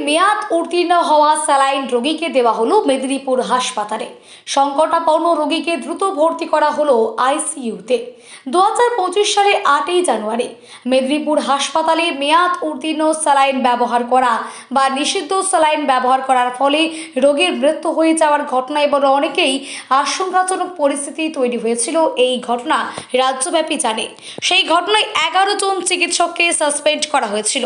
মেয়াদ উত্তীর্ণ হওয়া স্যালাইন রোগীকে দেওয়া হলো মেদিনীপুর হাসপাতালে। সংকটাপন্ন রোগীকে দ্রুত ভর্তি করা হলো আইসিইউতে। 2025 সালের 8ই জানুয়ারি মেদিনীপুর হাসপাতালে মেয়াদ উত্তীর্ণ স্যালাইন ব্যবহার করা বা নিষিদ্ধ স্যালাইন ব্যবহার করার ফলে রোগীর মৃত্যু হয়ে যাওয়ার ঘটনা এবং অনেকেই আশঙ্কাজনক পরিস্থিতি তৈরি হয়েছিল। এই ঘটনা রাজ্যব্যাপী জানে। সেই ঘটনায় 11 জন চিকিৎসককে সাসপেন্ড করা হয়েছিল।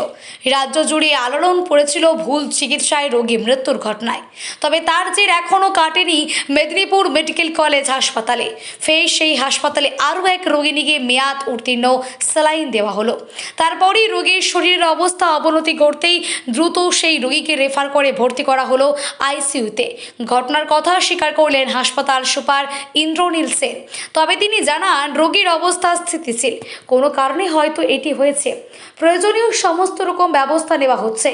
রাজ্য জুড়ে আলোড়ন পড়েছিল ভুল চিকিৎসায় রোগী মৃত্যুর ঘটনায়। তবে তার জের এখনও কাটেনি মেদিনীপুর মেডিকেল কলেজ হাসপাতালে। ফের সেই হাসপাতালে আরও এক রোগী নিয়ে মেয়াদ উত্তীর্ণ স্যালাইন দেওয়া হলো। তারপরই রোগীর শরীরের অবস্থা অবনতি ঘটতেই দ্রুত সেই রোগীকে রেফার করে ভর্তি করা হলো আইসিইউতে। ঘটনার কথা স্বীকার করলেন হাসপাতাল সুপার ইন্দ্রনীল সেন। তবে তিনি জানান, রোগীর অবস্থা স্থিতিশীল, কোনো কারণে হয়তো এটি হয়েছে, প্রয়োজনীয় সমস্ত রকম ব্যবস্থা নেওয়া হচ্ছে।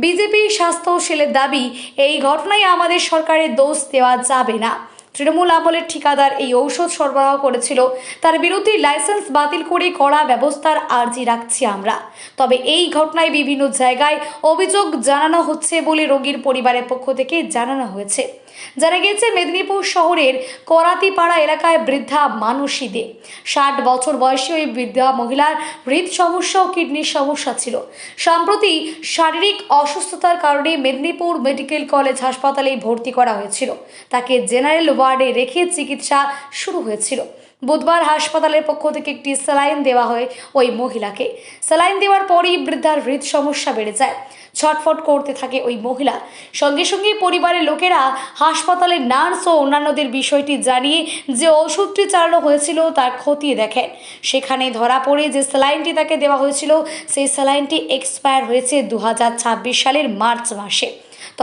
বিজেপি স্বাস্থ্য সেলের দাবি, এই ঘটনায় আমাদের সরকারের দোষ দেওয়া যাবে না। তৃণমূল আমলের ঠিকাদার এই ঔষধ সরবরাহ করেছিল, তার বিরুদ্ধে লাইসেন্স বাতিল করে কড়া ব্যবস্থার আর্জি রাখছি আমরা। তবে এই ঘটনায় বিভিন্ন জায়গায় অভিযোগ জানানো হচ্ছে বলে রোগীর পরিবারের পক্ষ থেকে জানানো হয়েছে। জানা গেছে, মেদিনীপুর শহরের করাতিপাড়া এলাকায় বৃদ্ধা মানসী দে, 60 বছর বয়সী ওই বৃদ্ধা মহিলার হৃদ সমস্যা ও কিডনির সমস্যা ছিল। সম্প্রতি শারীরিক অসুস্থতার কারণে মেদিনীপুর মেডিকেল কলেজ হাসপাতালে ভর্তি করা হয়েছিল। তাকে জেনারেল ওয়ার্ডে রেখে চিকিৎসা শুরু হয়েছিল। বুধবার হাসপাতালের পক্ষ থেকে একটি স্যালাইন দেওয়া হয় ওই মহিলাকে। স্যালাইন দেওয়ার পরই বৃদ্ধার হৃদ সমস্যা বেড়ে যায়, ছটফট করতে থাকে ওই মহিলা। সঙ্গে সঙ্গে পরিবারের লোকেরা হাসপাতালের নার্স ও অন্যান্যদের বিষয়টি জানিয়ে যে ওষুধটি চালানো হয়েছিল তার খতিয়ে দেখেন। সেখানে ধরা পড়ে যে স্যালাইনটি তাকে দেওয়া হয়েছিল, সেই স্যালাইনটি এক্সপায়ার হয়েছে 2026 সালের মার্চ মাসে।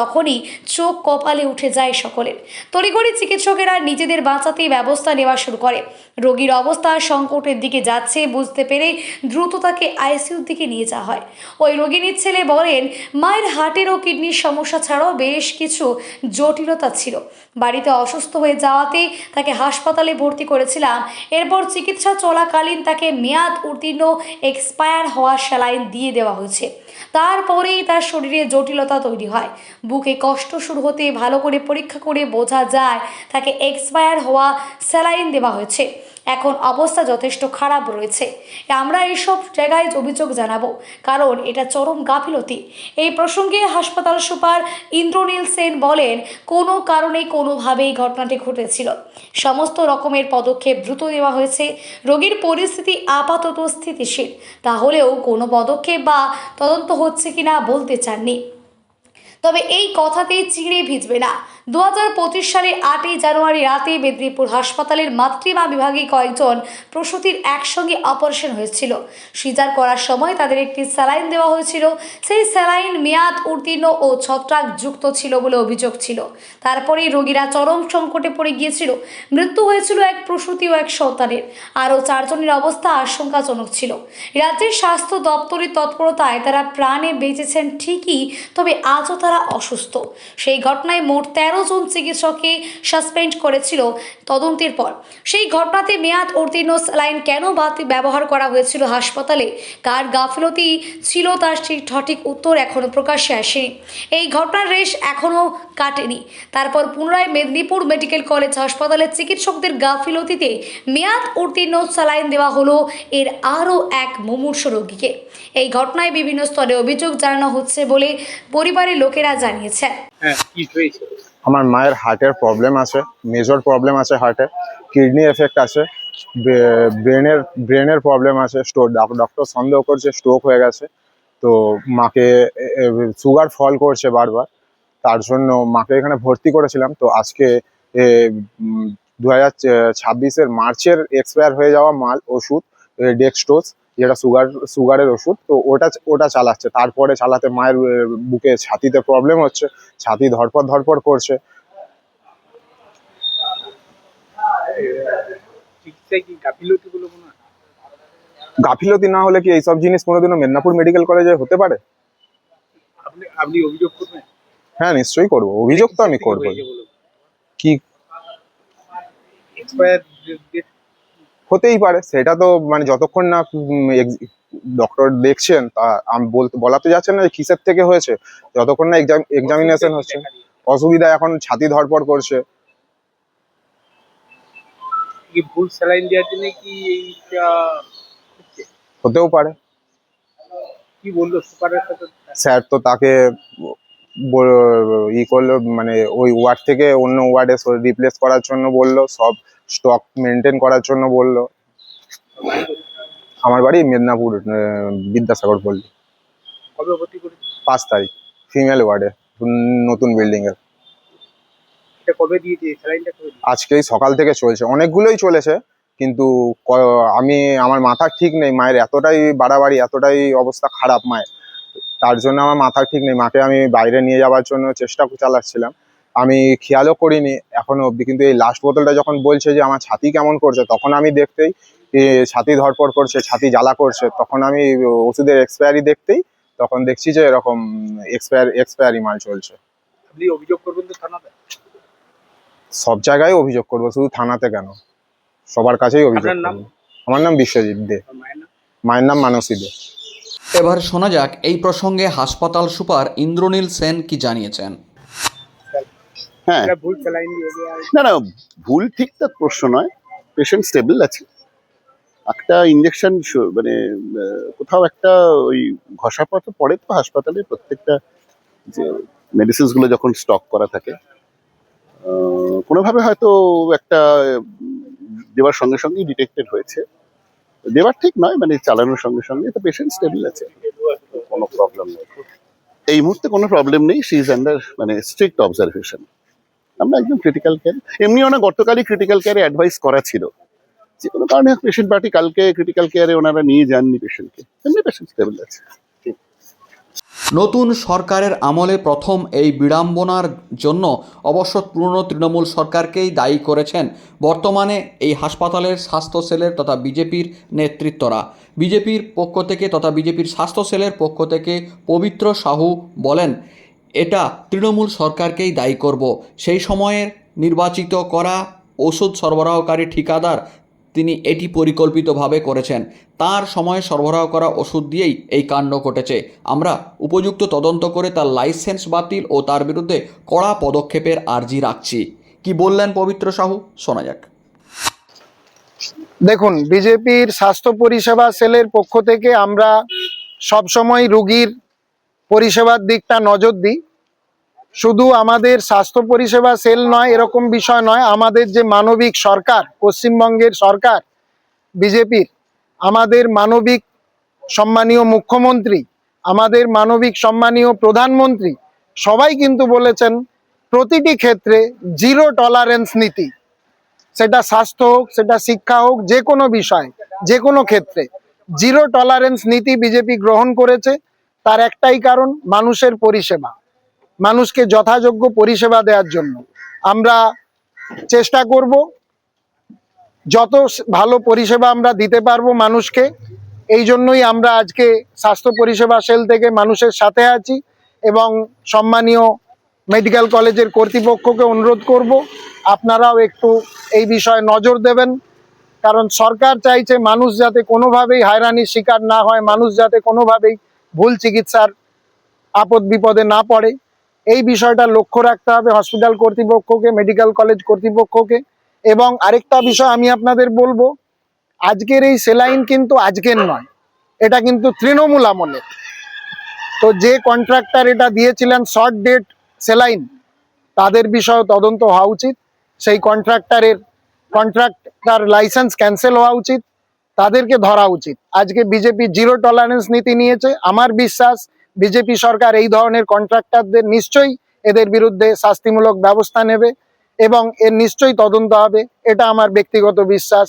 তখনই চোখ কপালে উঠে যায় সকলের। তড়িঘড়ি চিকিৎসকেরা নিজেদের বাঁচাতে ব্যবস্থা নেওয়া শুরু করে। রোগীর অবস্থা সংকটের দিকে যাচ্ছে বুঝতে পেরে দ্রুত তাকে আইসিইউর দিকে নিয়ে যাওয়া হয়। ওই রোগিনীর ছেলে বলেন, মায়ের হার্টের ও কিডনির সমস্যা ছাড়াও বেশ কিছু জটিলতা ছিল। বাড়িতে অসুস্থ হয়ে যাওয়াতে তাকে হাসপাতালে ভর্তি করেছিলাম। এরপর চিকিৎসা চলাকালীন তাকে মেয়াদ উত্তীর্ণ এক্সপায়ার হওয়া স্যালাইন দিয়ে দেওয়া হয়েছে। তারপরেই তার শরীরে জটিলতা তৈরি হয়। বুকে কষ্ট শুরু হতে ভালো করে পরীক্ষা করে বোঝা যায় তাকে এক্সপায়ার হওয়া স্যালাইন দেওয়া হয়েছে। এখন অবস্থা যথেষ্ট খারাপ রয়েছে। আমরা এইসব জায়গায় অভিযোগ জানাবো, কারণ এটা চরম গাফিলতি। এই প্রসঙ্গে হাসপাতাল সুপার ইন্দ্রনীল সেন বলেন, কোনো কারণে কোনোভাবেই ঘটনাটি ঘটেছিল। সমস্ত রকমের পদক্ষেপ দ্রুত নেওয়া হয়েছে। রোগীর পরিস্থিতি আপাতত স্থিতিশীল, তাহলেও কোনো পদক্ষেপ বা তদন্ত হচ্ছে কিনা বলতে চাননি। তবে এই কথাতেই চিড়ে ভিজবে না। 2025 সালের 8ই জানুয়ারি রাতে মেদিনীপুর হাসপাতালের মাতৃমা বিভাগে কয়েকজন প্রসূতির একসঙ্গে অপারেশন হয়েছিল। সিজার করার সময় তাদের একটি স্যালাইন দেওয়া হয়েছিল। সেই স্যালাইন মেয়াদ উত্তীর্ণ ও ছত্রাক যুক্ত ছিল বলে অভিযোগ ছিল। তারপরেই রোগীরা চরম সংকটে পড়ে গিয়েছিল। মৃত্যু হয়েছিল এক প্রসূতি ও এক সন্তানের। আরও 4 জনের অবস্থা আশঙ্কাজনক ছিল। রাজ্যের স্বাস্থ্য দপ্তরের তৎপরতায় তারা প্রাণে বেঁচেছেন ঠিকই, তবে আজও তারা অসুস্থ। সেই ঘটনায় মোট 13 জন চিকিৎসককে সাসপেন্ড করেছিল তদন্তের পর। সেই ঘটনাতে মেয়াদ উত্তীর্ণ স্যালাইন কেন ব্যবহার করা হয়েছিল হাসপাতালে, কার গাফিলতি ছিল, তার সঠিক উত্তর এখনও প্রকাশ্যে আসেনি। এই ঘটনার রেশ এখনও কাটেনি। তারপর পুনরায় মেদিনীপুর মেডিকেল কলেজ হাসপাতালের চিকিৎসকদের গাফিলতিতে মেয়াদ উত্তীর্ণ স্যালাইন দেওয়া হলো এর আরও এক মুমূর্ষ রোগীকে। এই ঘটনায় বিভিন্ন স্তরে অভিযোগ জানানো হচ্ছে বলে পরিবারের লোকেরা জানিয়েছেন। আমার মায়ের হার্টের প্রবলেম আছে, মেজর প্রবলেম আছে, হার্টে কিডনি এফেক্ট আছে, ব্রেনের প্রবলেম আছে, ডক্টর সন্দেহ করছে স্ট্রোক হয়ে গেছে। তো মাকে সুগার ফল করছে বারবার, তার জন্য মাকে এখানে ভর্তি করেছিলাম। তো আজকে 2026 মার্চের এক্সপায়ার হয়ে যাওয়া ওষুধ ডেক্সটোজ, যেটা সুগারের ওষুধ, তো ওটা চালাচ্ছে। তারপরে চালাতে মায়ের বুকে ছাতিতে প্রবলেম হচ্ছে, ছাতি ধরপড় করছে। গাফিলতি না হলে কি এইসব জিনিস কোনোদিনও মেদিনীপুর মেডিকেল কলেজে হতে পারে? আপনি অভিযোগ করবেন? হ্যাঁ, নিশ্চয়ই করবো, অভিযোগ তো আমি করবো। কি হতেই পারে, সেটা তো মানে যতক্ষণ না ডক্টর দেখছেন, তা আমি বলাতে যাচ্ছেন না যে কিসের থেকে হয়েছে, যতক্ষণ না এক্সামিনেশন হচ্ছে। অসুবিধা এখন ছাতি ধড়পড় করছে। কি ভুল স্যালাইন দেওয়ার জন্য কি এইটা হচ্ছে? হতেও পারে। কি বললো সুপারের সাথে? স্যার তো তাকে করলো, মানে ওই ওয়ার্ড থেকে অন্য ওয়ার্ডে রিপ্লেস করার জন্য বললো, সব স্টক মেনটেন করার জন্য বললো। আমার বাড়ি মেদিনীপুর, বিদ্যাসাগর পল্লী। কবে ভর্তি করেছে? 5 তারিখ, ফিমেল ওয়ার্ডে, নতুন বিল্ডিং এর। এটা কবে দিয়েছে স্যালাইনটা? কবে দিয়েছে? আজকেই সকাল থেকে চলছে, অনেকগুলোই চলেছে, কিন্তু আমার মাথা ঠিক নেই। মায়ের এতটাই বাড়াবাড়ি, এতটাই অবস্থা খারাপ মায়ের, তার জন্য আমার মাথা ঠিক নেই। মাকে আমি বাইরে নিয়ে যাওয়ার জন্য চেষ্টা চালাচ্ছিলাম, আমি খেয়ালও করিনি এখনো অবধি। কিন্তু এই লাস্ট বোতলটা যখন বলছে যে আমার ছাতি কেমন করছে, তখন আমি দেখতেই ছাতি ধড়পড় করছে, ছাতি জ্বালা করছে, তখন আমি ওষুধের এক্সপায়ারি দেখতেই তখন দেখছি যে এরকম এক্সপায়ারি মাল চলছে। আপনি অভিযোগ করবেন তো থানাতে? সব জায়গায় অভিযোগ করবো, শুধু থানাতে কেন, সবার কাছেই অভিযোগ আপনার নাম? করবো। আমার নাম বিশ্বজিৎ দে। আর মায়ের নাম? মায়ের নাম মানসী দে। এবার শোনা যাক এই প্রসঙ্গে হাসপাতাল সুপার ইন্দ্রনীল সেন কি জানিয়েছেন। হ্যাঁ, এটা ভুল স্যালাইন দিয়েছে। না না, ভুল ঠিক তার প্রশ্ন নয়। পেশেন্ট স্টেবল আছে। একটা ইঞ্জেকশন মানে কোথাও একটা ওই ঘষাপথ পড়ে তো হাসপাতালে, প্রত্যেকটা যে মেডিসিনস গুলো যখন স্টক করা থাকে, কোনোভাবে হয়তো একটা দেওয়ার সঙ্গে সঙ্গেই ডিটেক্টেড হয়েছে। দেওয়ার ঠিক নয়, মানে চালানোর সঙ্গে সঙ্গে তো পেশেন্ট স্টেবল আছে, কোনো প্রবলেম নেই। এই মুহূর্তে কোনো প্রবলেম নেই। শি ইজ আন্ডার মানে স্ট্রিক্ট অবজারভেশন। আমরা একদম ক্রিটিক্যাল কেয়ার, এমনি ওনার গতকালই ক্রিটিক্যাল কেয়ারে অ্যাডভাইস করা ছিল। যে কোনো কারণে পেশেন্ট পার্টি কালকে ক্রিটিক্যাল কেয়ারে ওনারা নিয়ে যাননি পেশেন্টকে, এমনি পেশেন্ট স্টেবল আছে। নতুন সরকারের আমলে প্রথম এই বিড়ম্বনার জন্য অবশ্য পুরনো তৃণমূল সরকারকেই দায়ী করেছেন বর্তমানে এই হাসপাতালের স্বাস্থ্য সেলের তথা বিজেপির নেতৃত্বরা। বিজেপির পক্ষ থেকে তথা বিজেপির স্বাস্থ্য সেলের পক্ষ থেকে পবিত্র সাহু বলেন, এটা তৃণমূল সরকারকেই দায়ী করব। সেই সময়ের নির্বাচিত করা ওষুধ সরবরাহকারী ঠিকাদার তিনি এটি পরিকল্পিতভাবে করেছেন। তার সময়ে সরবরাহ করা ওষুধ দিয়েই এই কাণ্ড ঘটেছে। আমরা উপযুক্ত তদন্ত করে তার লাইসেন্স বাতিল ও তার বিরুদ্ধে কড়া পদক্ষেপের আর্জি রাখছি। কি বললেন পবিত্র সাহু, শোনা যাক। দেখুন, বিজেপির স্বাস্থ্য পরিষেবা সেলের পক্ষ থেকে আমরা সবসময় রুগীর পরিষেবার দিকটা নজর দিই। শুধু আমাদের স্বাস্থ্য পরিষেবা সেল নয়, এরকম বিষয় নয়, আমাদের যে মানবিক সরকার, পশ্চিমবঙ্গের সরকার বিজেপির, আমাদের মানবিক সম্মানীয় মুখ্যমন্ত্রী, আমাদের মানবিক সম্মানীয় প্রধানমন্ত্রী সবাই কিন্তু বলেছেন প্রতিটি ক্ষেত্রে জিরো টলারেন্স নীতি। সেটা স্বাস্থ্য হোক, সেটা শিক্ষা হোক, যে কোনো বিষয়, যে কোনো ক্ষেত্রে জিরো টলারেন্স নীতি বিজেপি গ্রহণ করেছে। তার একটাই কারণ, মানুষের পরিষেবা, মানুষকে যথাযোগ্য পরিষেবা দেওয়ার জন্য আমরা চেষ্টা করব যত ভালো পরিষেবা আমরা দিতে পারবো মানুষকে। এই জন্যই আমরা আজকে স্বাস্থ্য পরিষেবা সেল থেকে মানুষের সাথে আছি এবং সম্মানীয় মেডিকেল কলেজের কর্তৃপক্ষকে অনুরোধ করব আপনারাও একটু এই বিষয়ে নজর দেবেন। কারণ সরকার চাইছে মানুষ যাতে কোনোভাবেই হয়রানির শিকার না হয়, মানুষ যাতে কোনোভাবেই ভুল চিকিৎসার আপদ বিপদে না পড়ে, এই বিষয়টা লক্ষ্য রাখতে হবে হসপিটাল কর্তৃপক্ষকে, মেডিকেল কলেজ কর্তৃপক্ষকে। এবং আরেকটা বিষয় আমি আপনাদের বলবো, আজকের এই সেলাইন কিন্তু আজকের নয়, এটা কিন্তু তৃণমূল আমলের। তো যে কন্ট্রাক্টর এটা দিয়েছিলেন শর্ট ডেট সেলাইন, তাদের বিষয়ে তদন্ত হওয়া উচিত। সেই কন্ট্রাক্টর লাইসেন্স ক্যান্সেল হওয়া উচিত, তাদেরকে ধরা উচিত। আজকে বিজেপি জিরো টলারেন্স নীতি নিয়েছে। আমার বিশ্বাস বিজেপি সরকার এই ধরনের কন্ট্রাক্টরদের নিশ্চয়ই এদের বিরুদ্ধে শাস্তিমূলক ব্যবস্থা নেবে এবং এর নিশ্চয়ই তদন্ত হবে, এটা আমার ব্যক্তিগত বিশ্বাস।